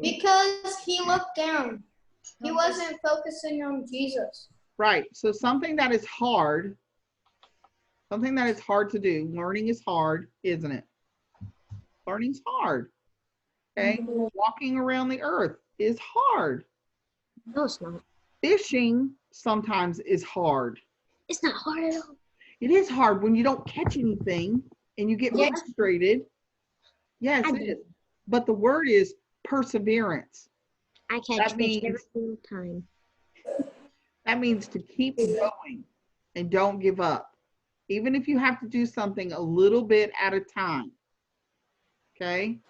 Because he looked down. He wasn't focusing on Jesus. Right. So something that is hard to do. Learning is hard, isn't it? Learning's hard. Okay. Walking around the earth is hard. No, it's not. Fishing sometimes is hard. It's not hard at all. It is hard when you don't catch anything and you get Yes. frustrated. Yes, I it do. is. But the word is perseverance. I catch That fish means- every single time. That means to keep going and don't give up. Even if you have to do something a little bit at a time. Okay?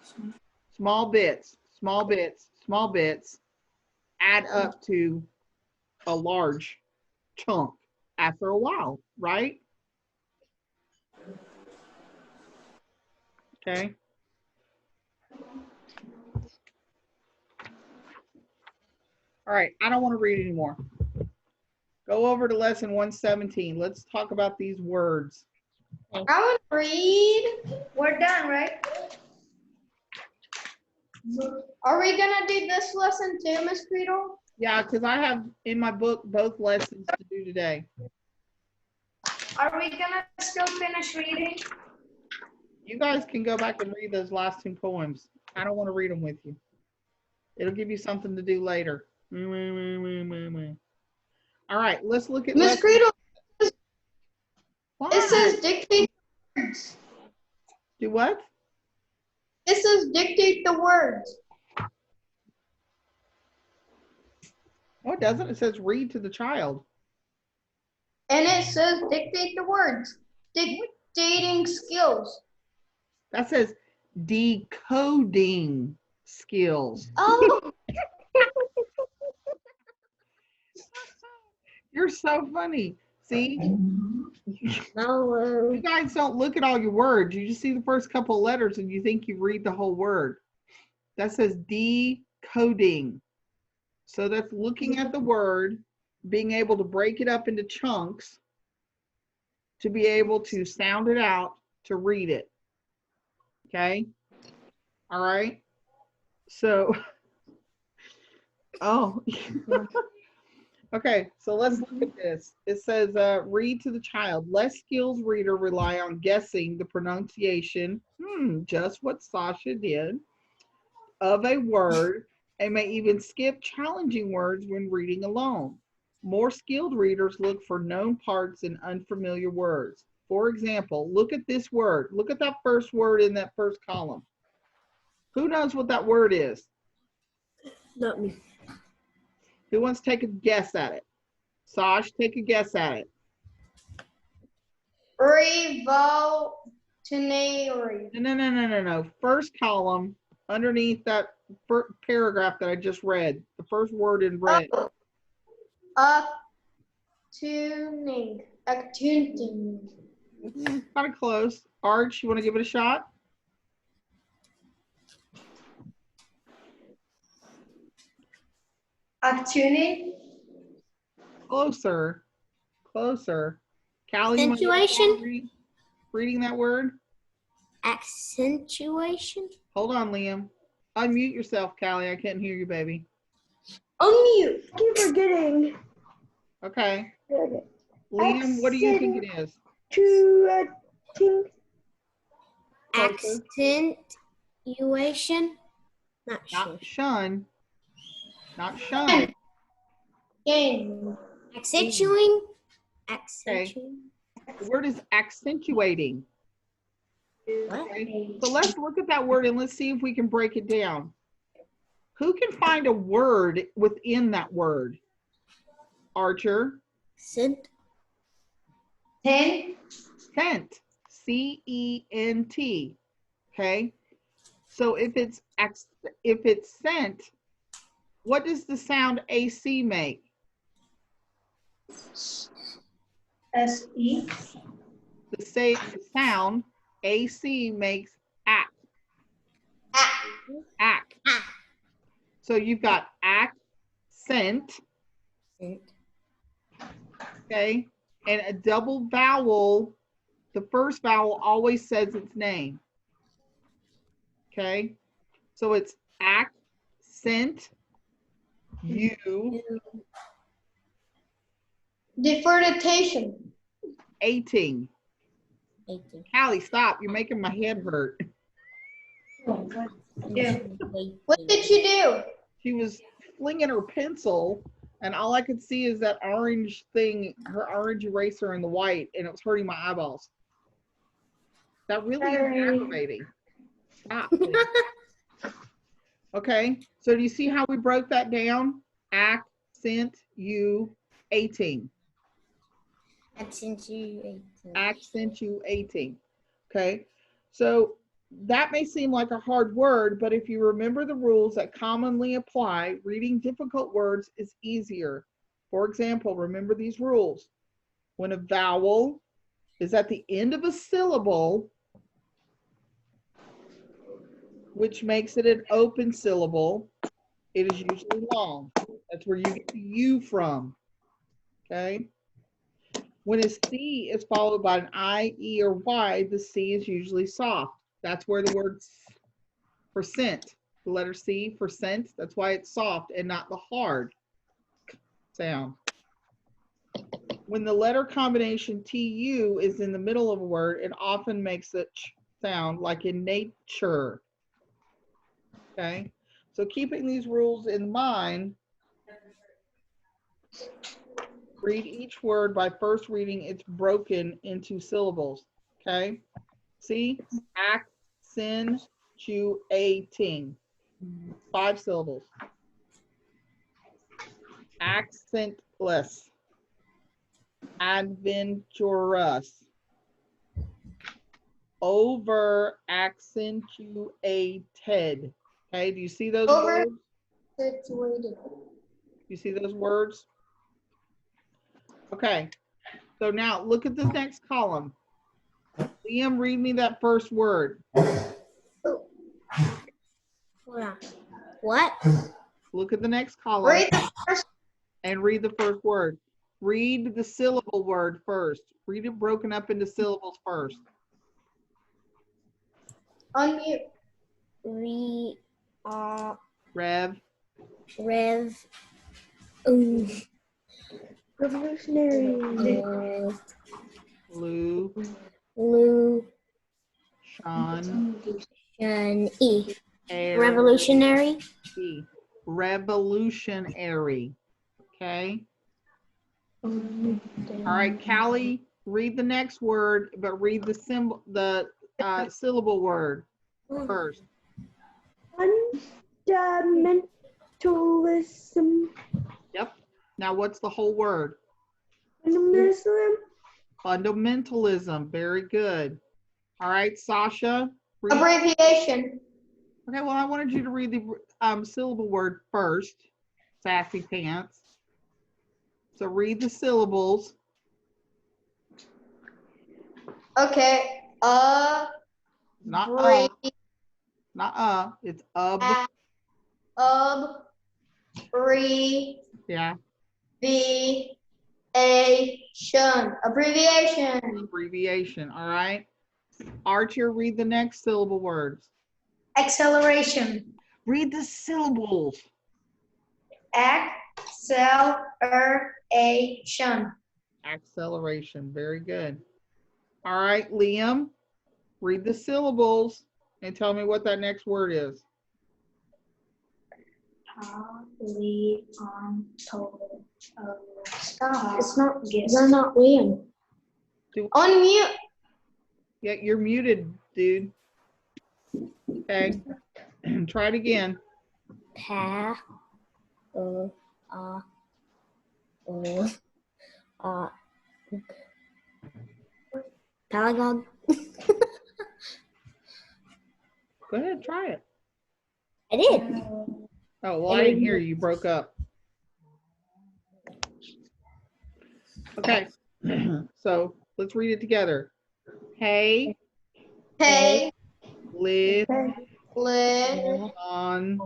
Small bits, small bits, small bits add up to a large chunk after a while, right? Okay. All right, I don't want to read anymore. Go over to lesson 117. Let's talk about these words. I want to read. We're done, right? Are we gonna do this lesson too, Miss Creedle? Yeah, because I have in my book both lessons to do today. Are we gonna still finish reading? You guys can go back and read those last 2 poems. I don't want to read them with you. It'll give you something to do later. All right, let's look at Miss lesson. Creedle, What? it says dictate words. Do what? It says dictate the words. No, it doesn't. It says read to the child. And it says dictate the words. Dictating skills. That says decoding skills. Oh, You're so funny. See, No. you guys don't look at all your words. You just see the first couple of letters and you think you read the whole word. That says decoding. So that's looking at the word, being able to break it up into chunks to be able to sound it out, to read it. Okay? All right? So, oh. Okay, so let's look at this. It says, read to the child. Less skilled reader rely on guessing the pronunciation, just what Sasha did, of a word, and may even skip challenging words when reading alone. More skilled readers look for known parts in unfamiliar words. For example, look at this word. Look at that first word in that first column. Who knows what that word is? Not me. Who wants to take a guess at it? Saj, take a guess at it. revolutionary. No. First column, underneath that paragraph that I just read, the first word in red. Attuning. Attuning. Kind of close. Arch, you want to give it a shot? Attuning. Closer. Closer. Callie, you wanna give it a Accentuation? shot reading that word? Accentuation? Hold on, Liam. Unmute yourself, Callie. I can't hear you, baby. Unmute. Keep forgetting. Okay. Okay. Liam, what do you think it is? Accentuating. Closer. Accentuation? Not Not shush. shun. Not shun. Shame. Accentuating. Okay. Accentuating. The word is accentuating. What? Okay. So let's look at that word and let's see if we can break it down. Who can find a word within that word? Archer. Scent. Ten. Scent. C-E-N-T. Okay. So if it's scent, what does the sound AC make? S-E. The sound AC makes act. Act. So you've got accent, Scent. okay, and a double vowel. The first vowel always says its name. Okay, so it's accent, you, Differentiation. ating. 18. Callie, stop! You're making my head hurt. Yeah. What did you do? She was flinging her pencil, and all I could see is that orange thing, her orange eraser and the white, and it was hurting my eyeballs. That really is Sorry. aggravating. Stop. Please. Okay, so do you see how we broke that down? Accent, you, 18. Accentuating. Accentuating. Okay, so that may seem like a hard word, but if you remember the rules that commonly apply, reading difficult words is easier. For example, remember these rules. When a vowel is at the end of a syllable, which makes it an open syllable, it is usually long. That's where you get the U from. Okay. When a C is followed by an I, E, or Y, the C is usually soft. That's where the word for scent, the letter C for scent, that's why it's soft and not the hard sound. When the letter combination TU is in the middle of a word, it often makes it sound like in nature. Okay, so keeping these rules in mind, read each word by first reading it's broken into syllables. Okay, see, accentuating, 5 syllables. Accentless, adventurous, over accentuated. Okay, do you see those Over- words? Situated. You see those words? Okay, so now look at the next column. Liam, read me that first word. Hold on. What? Look at the next column Read the first. and read the first word. Read the syllable word first. Read it broken up into syllables first. Unmute. Rev, Rev. Revolutionary. Lou, Lu. Sean, E. Air, Revolutionary. E. Revolutionary. Okay. All right, Callie, read the next word, but read the syllable word first. Fundamentalism. Yep. Now what's the whole word? Fundamentalism. Fundamentalism. Very good. All right, Sasha. Read. Abbreviation. Okay, well, I wanted you to read the syllable word first. Sassy pants. So read the syllables. Okay. Not it's yeah. Abbreviation. Abbreviation. All right. Archer, read the next syllable words. Acceleration. Read the syllables. Acceleration. Acceleration. Very good. All right, Liam, read the syllables and tell me what that next word is. Stop. It's not. Yes. You're not Liam. Unmute. Yeah, you're muted, dude. Okay. Try it again. Pa. Palagog. Go ahead, try it. I did. Oh, well, I didn't hear you. You broke up. Okay. So let's read it together. Hey, Pay. live Live. on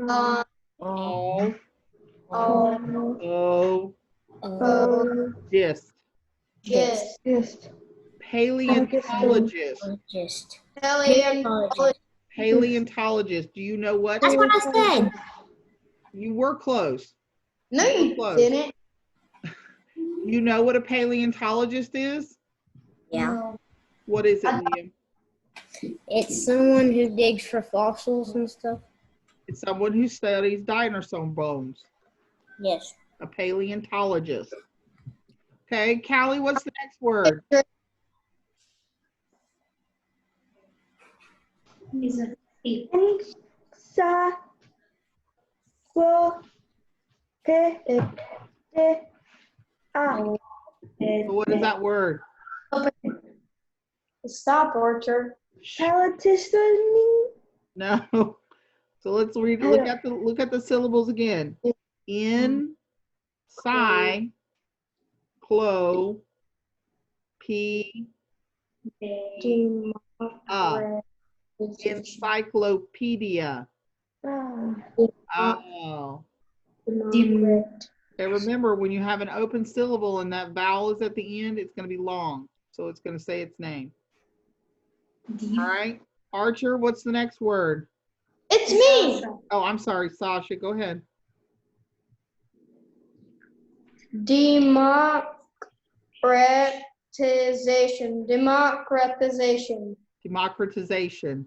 On. all All. gist. Gist. Paleontologist. Just. Paleontologist. Paleontologist. Do you know what? That's what I said. You were close. No, You were you close. didn't. You know what a paleontologist is? Yeah. What is it, Liam? It's someone who digs for fossils and stuff. It's someone who studies dinosaur bones. Yes. A paleontologist. Okay, Callie, what's the next word? So what is that word? Stop, Archer. No. So let's read. Look at the syllables again. In, sci, clo, p, encyclopedia. Oh. Okay, remember when you have an open syllable and that vowel is at the end, it's going to be long. So it's going to say its name. All right. Archer, what's the next word? It's me. Oh, I'm sorry, Sasha. Go ahead. Democratization. Democratization. Democratization.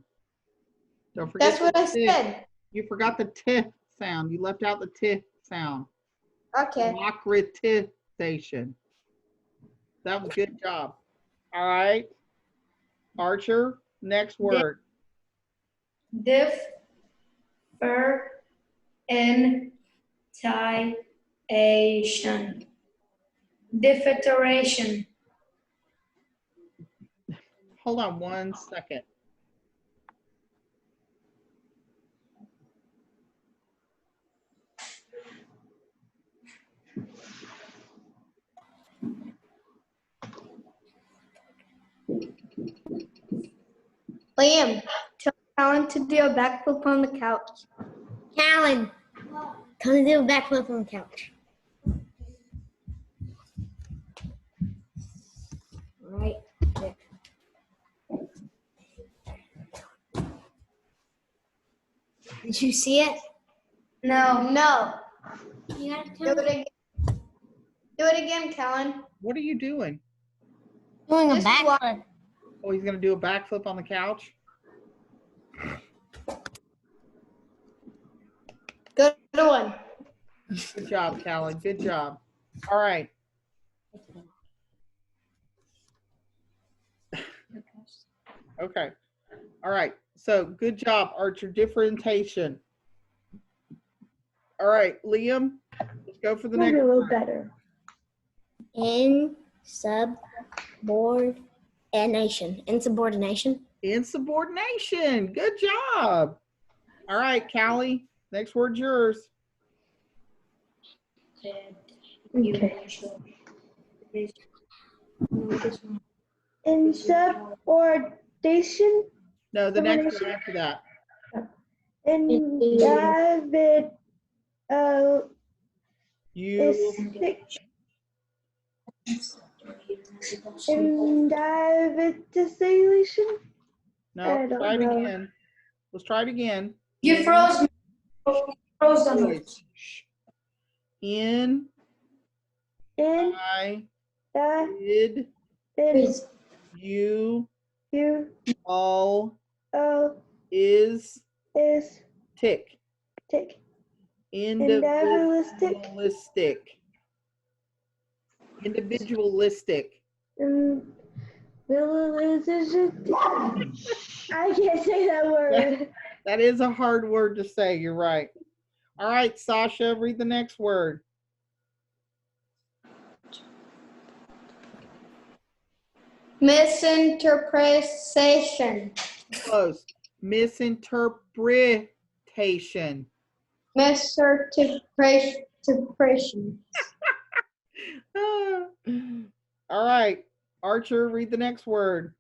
Don't forget. That's what I the said. You forgot the t sound. You left out the t sound. Okay. Democratization. That was good job. All right. Archer, next word. Differentiation. Differentiation. Hold on 1 second. Liam, tell Alan to do a backflip on the couch. Callan, come and do a backflip on the couch. All right. There. Did you see it? No. No. You gotta Do it again. Do it again, Kellen. What are you doing? doing a This is why- backflip. Oh, he's going to do a backflip on the couch? Good one. Good job, Callie. Good job. All right. Okay. All right. So good job, Archer. Differentiation. All right, Liam, let's go for the next a little word. better. Insubordination. Insubordination. Insubordination. Good job. All right, Callie, next word's yours. Okay. Insubordination. No, the next one after that. Individ. You. Individualization. No, I don't try it know. again. Let's try it again. You froze me. Froze on me. Shh. In. In I. the Did. is You. you All. oh Is. is Tick. tick. Individualistic. Individualistic. I can't say that word. That is a hard word to say. You're right. All right, Sasha, read the next word. Misinterpretation. Close. Misinterpretation. Misinterpretation. All right, Archer, read the next word.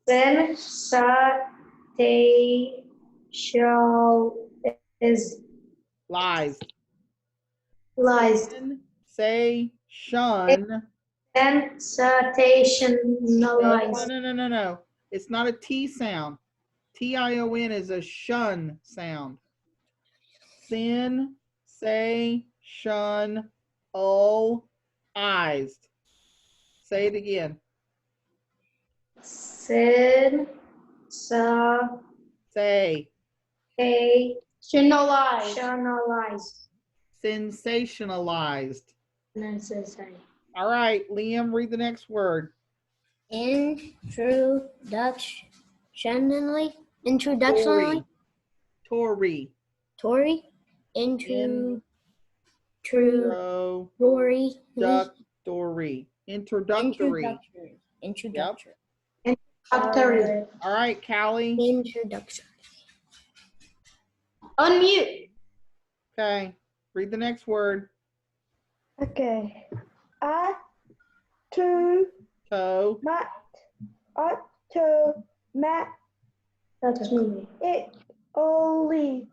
Sensation Lies. Lies. Say shun. sensationalized. No. It's not a T sound. T-I-O-N is a shun sound. Sin, say, shun, eyes. Say it again. Say. Sensationalized. Sensationalized. All right, Liam, read the next word. Introductionally. Tory. Introductory. Introductory. Introductory. All right, Callie. Introduction. Unmute. Okay, read the next word. Okay. Toe. That's me. It only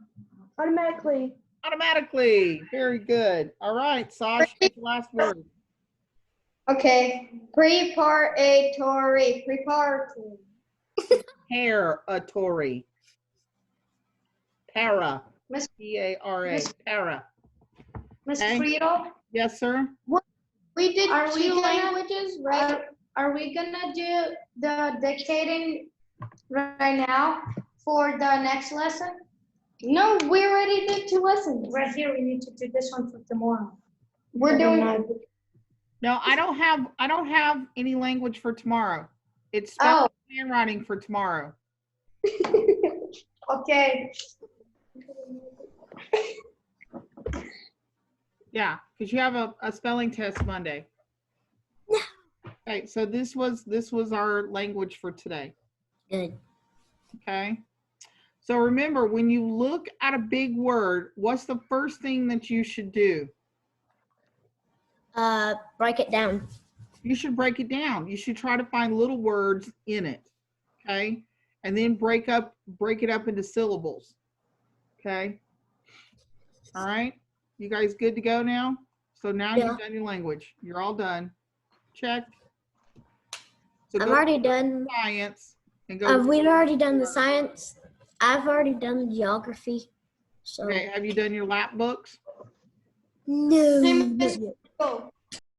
automatically. Automatically. Very good. All right, Sash, what's the last word? Okay. Preparatory. Preparatory. Paratory. Para. Miss- P-A-R-A. Para. Miss Okay. Friedel, Yes, sir. we did Are we two gonna- languages, right? Are we gonna do the dictating right now for the next lesson? No, we already did 2 lessons. Right here, we need to do this one for tomorrow. We're doing. No, I don't have any language for tomorrow. It's Oh. spelling and handwriting for tomorrow. Okay. Yeah, because you have a spelling test Monday. Okay, so this was our language for today. Good. Okay. So remember, when you look at a big word, what's the first thing that you should do? Break it down. You should break it down. You should try to find little words in it. Okay. And then break it up into syllables. Okay. All right. You guys good to go now? So now Yeah. you've done your language. You're all done. Check. So I've go already to done. science and go. We've already done the science. I've already done the geography. So Okay. Have you done your lap books? no. Hey, not Miss yet. Friedel,